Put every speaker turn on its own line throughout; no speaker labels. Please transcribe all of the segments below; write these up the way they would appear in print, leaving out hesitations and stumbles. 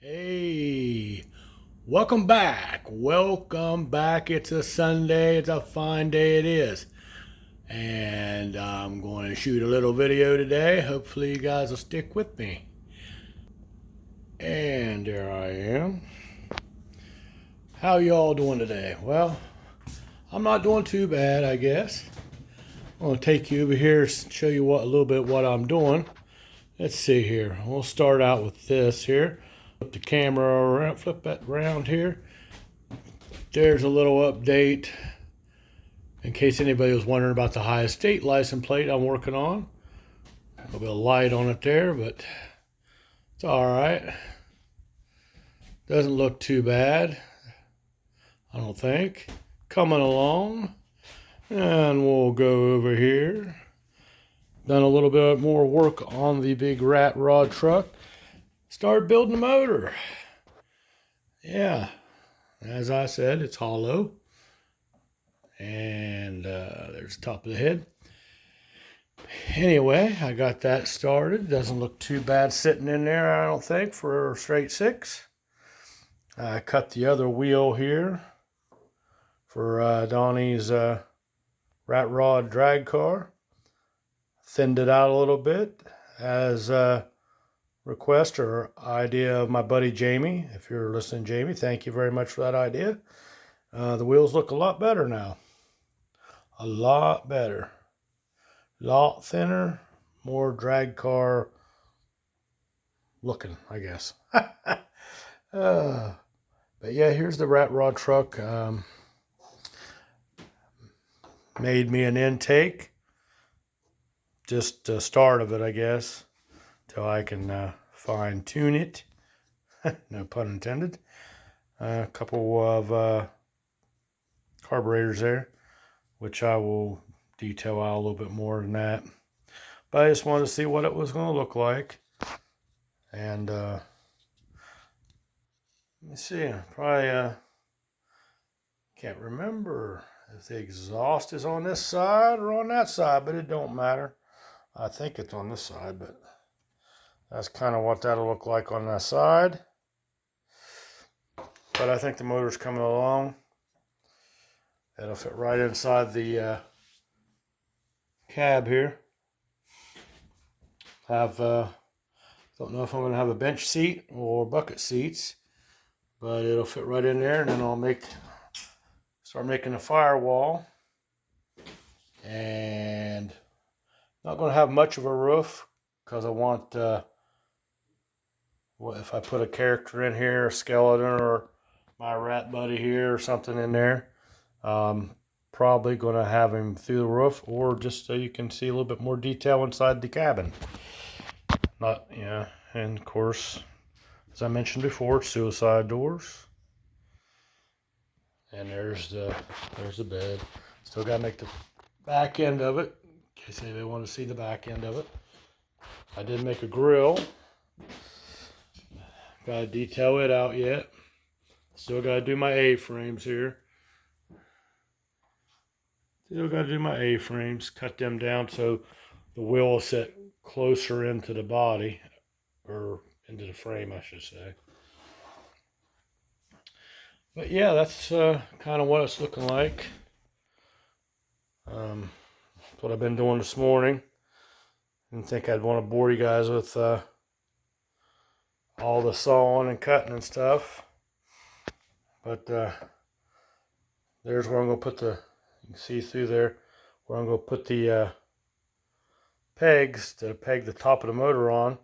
Hey, welcome back. Welcome back. It's a Sunday. It's a fine day it is. And I'm going to shoot a little video today. Hopefully you guys will stick with me. And there I am. How y'all doing today? Well, I'm not doing too bad, I guess. I'm going to take you over here and show you a little bit what I'm doing. Let's see here. We'll start out with this here. Flip the camera around, flip that around here. There's a little update in case anybody was wondering about the highest state license plate I'm working on. A little bit of light on it there, but it's all right. Doesn't look too bad, I don't think. Coming along. And we'll go over here. Done a little bit more work on the big Ratrod truck. Start building the motor. Yeah, as I said, it's hollow. And there's the top of the head. Anyway, I got that started. Doesn't look too bad sitting in there, I don't think, for a straight six. I cut the other wheel here for Donnie's Ratrod dragcar. Thinned it out a little bit as a request or idea of my buddy Jamie. If you're listening, Jamie, thank you very much for that idea. The wheels look a lot better now. A lot better. Lot thinner, more drag car looking, I guess. But yeah, here's the Ratrod truck. Made me an intake. Just the start of it, I guess, till I can fine tune it. No pun intended. A couple of carburetors there, which I will detail out a little bit more than that. But I just wanted to see what it was going to look like. And let me see, probably can't remember if the exhaust is on this side or on that side, but it don't matter. I think it's on this side, but that's kind of what that'll look like on that side. But I think the motor's coming along. It'll fit right inside the cab here. Don't know if I'm going to have a bench seat or bucket seats, but it'll fit right in there, and then I'll start making a firewall. And not going to have much of a roof because I want if I put a character in here, a skeleton, or my rat buddy here or something in there, probably going to have him through the roof, or just so you can see a little bit more detail inside the cabin. And of course, as I mentioned before, suicide doors. And there's the bed. Still got to make the back end of it in case anybody want to see the back end of it. I did make a grill. Got to detail it out yet. Still got to do my A-frames here. Still got to do my A-frames. Cut them down so the wheel will sit closer into the body, or into the frame, I should say. But yeah, that's kind of what it's looking like. That's what I've been doing this morning. Didn't think I'd want to bore you guys with all the sawing and cutting and stuff. But there's where I'm going to put you can see through there, where I'm going to put the pegs to peg the top of the motor on.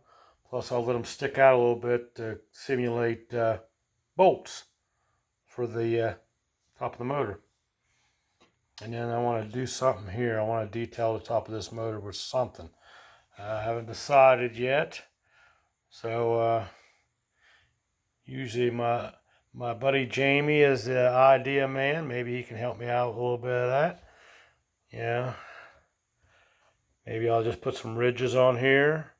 Plus I'll let them stick out a little bit to simulate bolts for the top of the motor. And then I want to do something here. I want to detail the top of this motor with something. I haven't decided yet. So usually my buddy Jamie is the idea man. Maybe he can help me out with a little bit of that. Yeah. Maybe I'll just put some ridges on here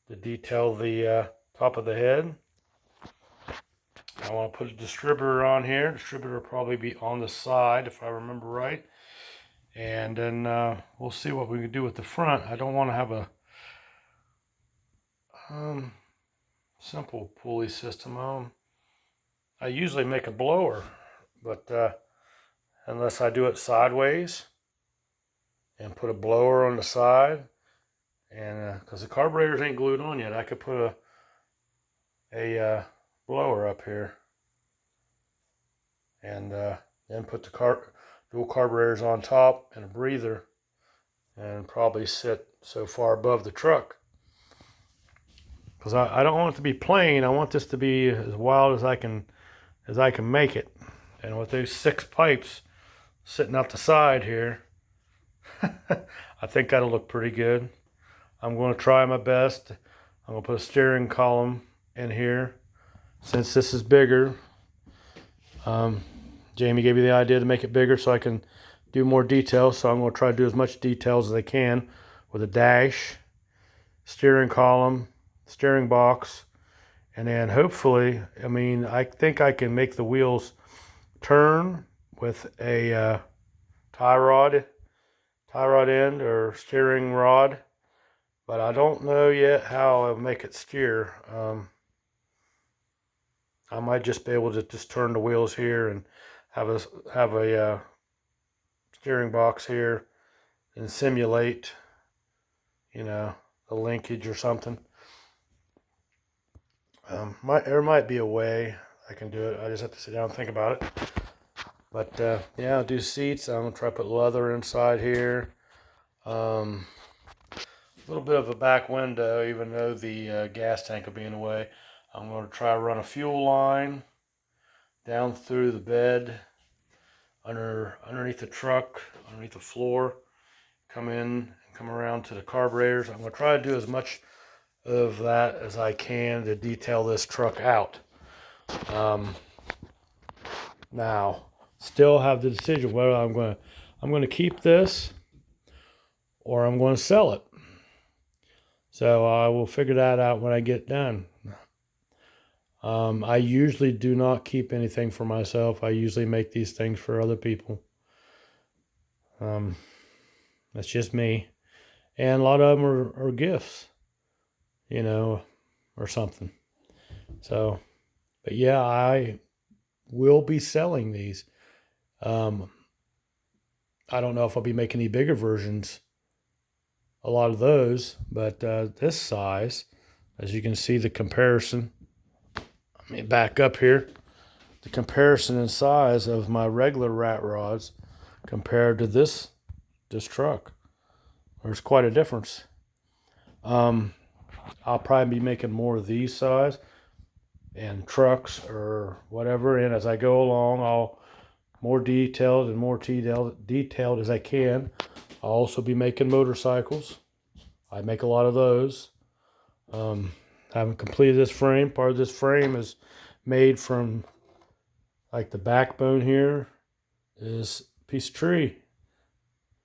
to detail the top of the head. I want to put a distributor on here. Distributor will probably be on the side if I remember right. And then we'll see what we can do with the front. I don't want to have a simple pulley system. I usually make a blower, but unless I do it sideways and put a blower on the side, and because the carburetors ain't glued on yet, I could put a blower up here and then put the dual carburetors on top and a breather, and probably sit so far above the truck, because I don't want it to be plain. I want this to be as wild as I can make it. And with those 6 pipes sitting out the side here, I think that'll look pretty good. I'm going to try my best. I'm going to put a steering column in here since this is bigger. Jamie gave me the idea to make it bigger so I can do more details, so I'm going to try to do as much details as I can with a dash, steering column, steering box, and then hopefully, I think I can make the wheels turn with a tie rod end or steering rod, but I don't know yet how I'll make it steer. I might just be able to just turn the wheels here and have a steering box here and simulate, a linkage or something. There might be a way I can do it. I just have to sit down and think about it. But yeah, I'll do seats. I'm gonna try to put leather inside here. A little bit of a back window, even though the gas tank will be in the way. I'm going to try to run a fuel line down through the bed, underneath the truck, underneath the floor, come in and come around to the carburetors. I'm going to try to do as much of that as I can to detail this truck out. Now, still have the decision whether I'm going to keep this or I'm going to sell it. So I will figure that out when I get done. I usually do not keep anything for myself. I usually make these things for other people. That's just me. And a lot of them are gifts, or something. So, but yeah, I will be selling these. I don't know if I'll be making any bigger versions. A lot of those, but this size, as you can see, the comparison. Let me back up here. The comparison in size of my regular Ratrods compared to this truck. There's quite a difference. I'll probably be making more of these size and trucks or whatever, and as I go along, I'll more detailed and more detailed as I can. I'll also be making motorcycles. I make a lot of those. Haven't completed this frame. Part of this frame is made from, like, the backbone here is a piece of tree.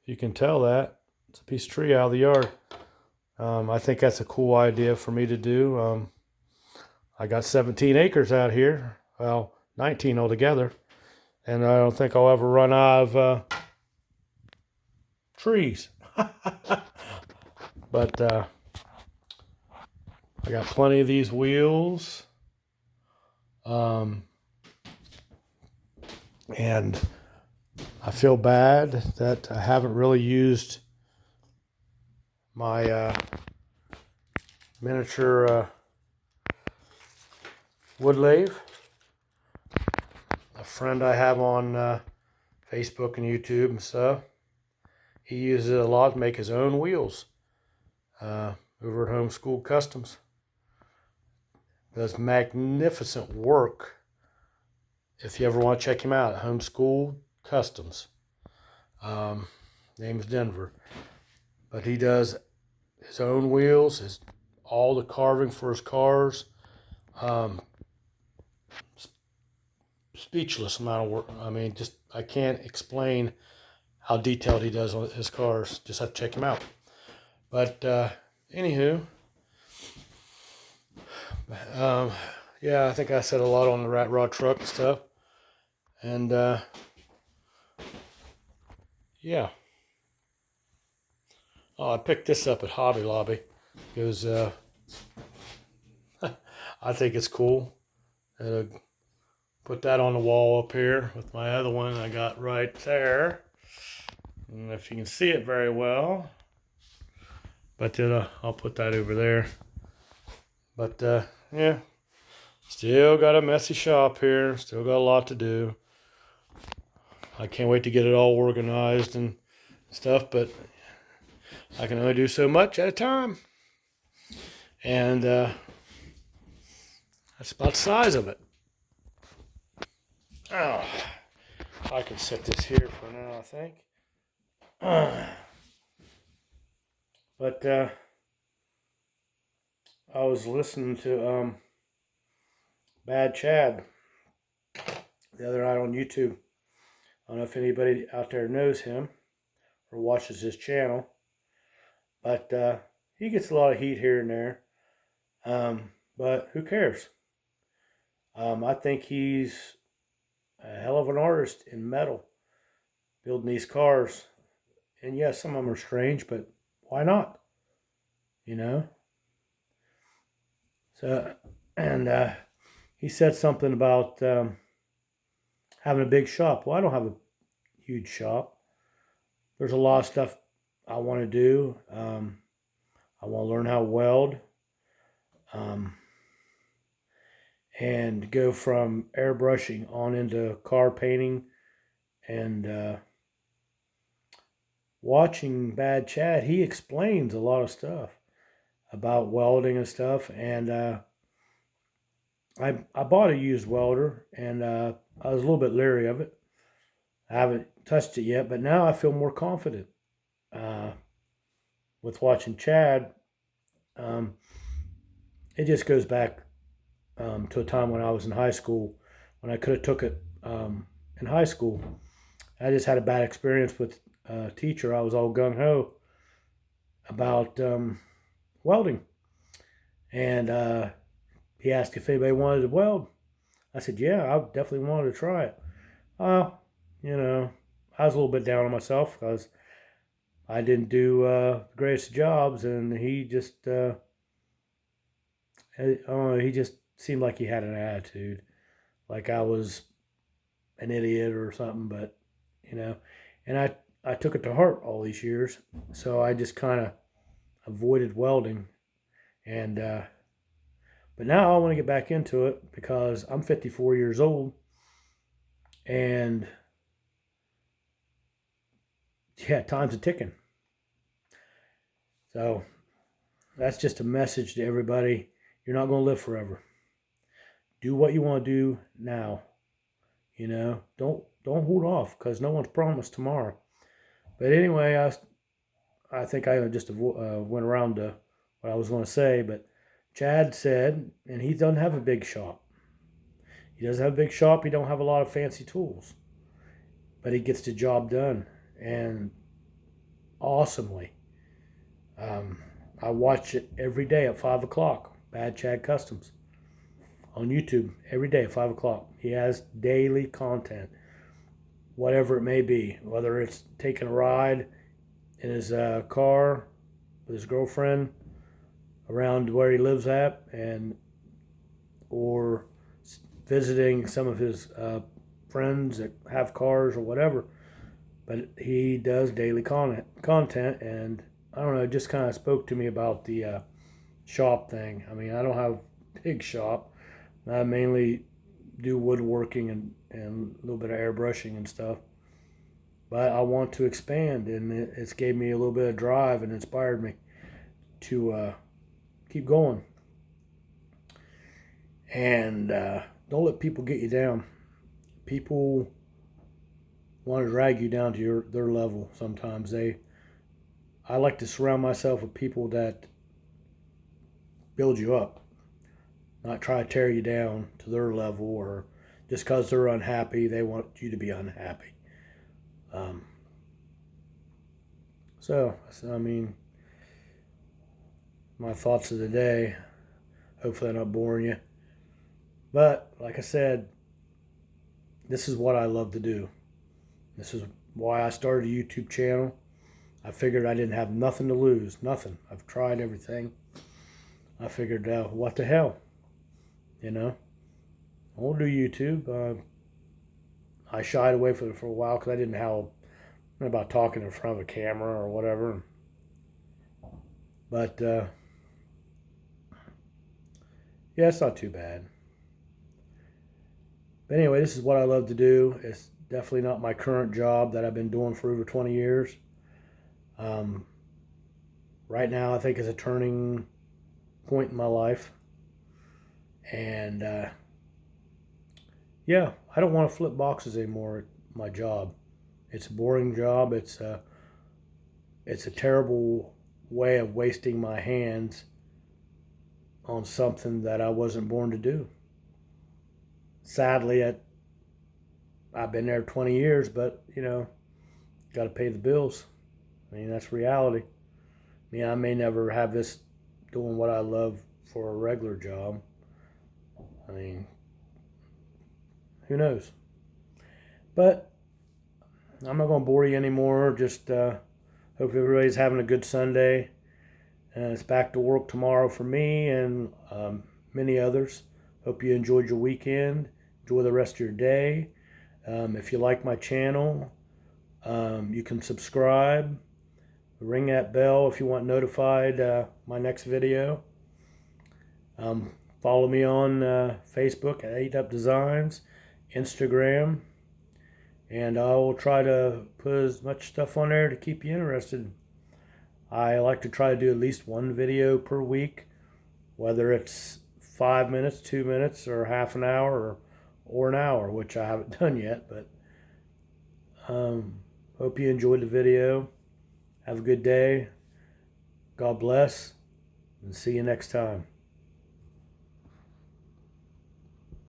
You can tell that. It's a piece of tree out of the yard. I think that's a cool idea for me to do. I got 17 acres out here. Well, 19 altogether. And I don't think I'll ever run out of trees. But I got plenty of these wheels. And I feel bad that I haven't really used my miniature wood lathe. A friend I have on Facebook and YouTube and stuff, he uses it a lot to make his own wheels over at Homeschool Customs. Does magnificent work. If you ever want to check him out, Homeschool Customs. Name's Denver. But he does his own wheels, all the carving for his cars. Speechless amount of work. I can't explain how detailed he does on his cars. Just have to check him out. But anywho, yeah, I think I said a lot on the Ratrod Truck and stuff. And yeah. Oh, I picked this up at Hobby Lobby because I I think it's cool. Put that on the wall up here with my other one I got right there. And if you can see it very well. But then I'll put that over there. But yeah, still got a messy shop here. Still got a lot to do. I can't wait to get it all organized and stuff, but I can only do so much at a time. And that's about the size of it. Oh, I can set this here for now, I think. But I was listening to Bad Chad the other night on YouTube. I don't know if anybody out there knows him or watches his channel, but he gets a lot of heat here and there. But who cares? I think he's a hell of an artist in metal, building these cars. And yes, some of them are strange, but why not? You know? So, and he said something about having a big shop. Well, I don't have a huge shop. There's a lot of stuff I want to do. I want to learn how to weld. And go from airbrushing on into car painting. And watching Bad Chad, he explains a lot of stuff about welding and stuff. And I bought a used welder, and I was a little bit leery of it. I haven't touched it yet, but now I feel more confident with watching Chad. It just goes back to a time when I was in high school, when I could have took it in high school. I just had a bad experience with a teacher. I was all gung-ho about welding. And he asked if anybody wanted to weld. I said, yeah, I definitely wanted to try it. You know, I was a little bit down on myself because I didn't do the greatest jobs, and he just, he just seemed like he had an attitude, like I was an idiot or something. But you know, and I took it to heart all these years, so I just kind of avoided welding. And but now I want to get back into it because I'm 54 years old, and yeah, time's a ticking. So that's just a message to everybody. You're not going to live forever. Do what you want to do now. You know, don't hold off, because no one's promised tomorrow. But anyway, I think I just went around to what I was going to say. But Chad said, and he doesn't have a big shop. He doesn't have a big shop. He don't have a lot of fancy tools, but he gets the job done, and awesomely. I watch it every day at 5 o'clock. Bad Chad Customs on YouTube every day at 5 o'clock. He has daily content, whatever it may be, whether it's taking a ride in his car with his girlfriend around where he lives at, and and/or visiting some of his friends that have cars or whatever. But he does daily content, and I don't know, it just kind of spoke to me about the shop thing. I mean, I don't have a big shop. I mainly do woodworking and a little bit of airbrushing and stuff. But I want to expand, and it's gave me a little bit of drive and inspired me to keep going. And don't let people get you down. People want to drag you down to their level sometimes. I like to surround myself with people that build you up, not try to tear you down to their level, or just because they're unhappy, they want you to be unhappy. So, I mean, my thoughts of the day. Hopefully I'm not boring you. But, like I said, this is what I love to do. This is why I started a YouTube channel. I figured I didn't have nothing to lose. Nothing. I've tried everything. I figured, what the hell? you know. I will do YouTube. I shied away for a while because I didn't know about talking in front of a camera or whatever. But yeah, it's not too bad. But anyway, this is what I love to do. It's definitely not my current job that I've been doing for over 20 years. Right now, I think is a turning point in my life. And yeah, I don't want to flip boxes anymore at my job. It's a boring job. It's a terrible way of wasting my hands on something that I wasn't born to do. Sadly, I've been there 20 years, but got to pay the bills. I mean, that's reality. I mean, I may never have this doing what I love for a regular job. I mean, who knows? But I'm not going to bore you anymore. Just hope everybody's having a good Sunday. And it's back to work tomorrow for me and many others. Hope you enjoyed your weekend. Enjoy the rest of your day. If you like my channel, you can subscribe. Ring that bell if you want notified my next video. Follow me on Facebook at 8up Designs, Instagram, and I will try to put as much stuff on there to keep you interested. I like to try to do at least one video per week, whether it's 5 minutes, 2 minutes, or half an hour, or an hour, which I haven't done yet. But hope you enjoyed the video. Have a good day. God bless, and see you next time.